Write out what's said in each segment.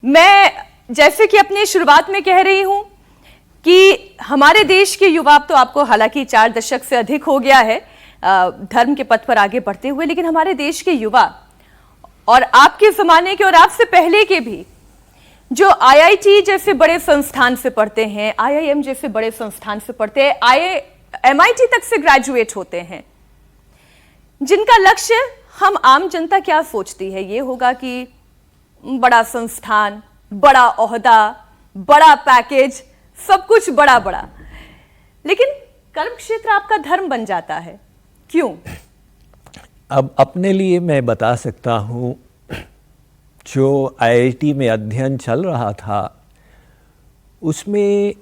मैं जैसे कि अपनी शुरुआत में कह रही हूं कि हमारे देश के युवा, तो आपको हालांकि 4 दशक से अधिक हो गया है धर्म के पथ पर आगे बढ़ते हुए, लेकिन हमारे देश के युवा और आपके जमाने के और आपसे पहले के भी जो आईआईटी जैसे बड़े संस्थान से पढ़ते हैं, आईआईएम जैसे बड़े संस्थान से पढ़ते हैं, एमआईटी तक से ग्रेजुएट होते हैं, जिनका लक्ष्य हम आम जनता क्या सोचती है ये होगा कि बड़ा संस्थान, बड़ा ओहदा, बड़ा पैकेज, सब कुछ बड़ा बड़ा। लेकिन कर्म क्षेत्र आपका धर्म बन जाता है, क्यों? अब अपने लिए मैं बता सकता हूँ, जो आईआईटी में अध्ययन चल रहा था उसमें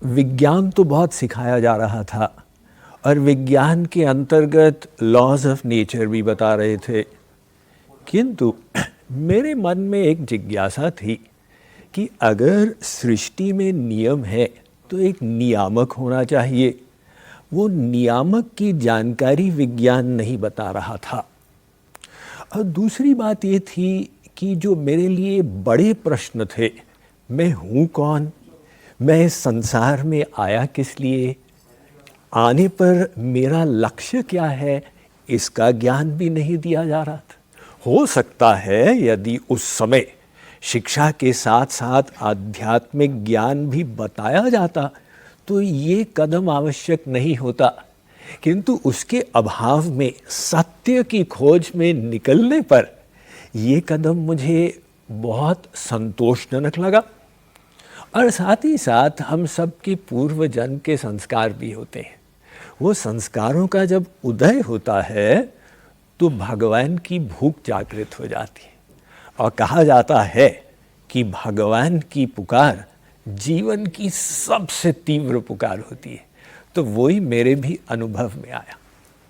विज्ञान तो बहुत सिखाया जा रहा था और विज्ञान के अंतर्गत लॉज ऑफ नेचर भी बता रहे थे, किंतु मेरे मन में एक जिज्ञासा थी कि अगर सृष्टि में नियम है तो एक नियामक होना चाहिए। वो नियामक की जानकारी विज्ञान नहीं बता रहा था। और दूसरी बात ये थी कि जो मेरे लिए बड़े प्रश्न थे, मैं हूँ कौन, मैं इस संसार में आया किस लिए, आने पर मेरा लक्ष्य क्या है, इसका ज्ञान भी नहीं दिया जा रहा था। हो सकता है यदि उस समय शिक्षा के साथ साथ आध्यात्मिक ज्ञान भी बताया जाता तो ये कदम आवश्यक नहीं होता, किंतु उसके अभाव में सत्य की खोज में निकलने पर ये कदम मुझे बहुत संतोषजनक लगा। और साथ ही साथ हम सब के पूर्व जन्म के संस्कार भी होते हैं। वो संस्कारों का जब उदय होता है तो भगवान की भूख जागृत हो जाती है और कहा जाता है कि भगवान की पुकार जीवन की सबसे तीव्र पुकार होती है। तो वही मेरे भी अनुभव में आया।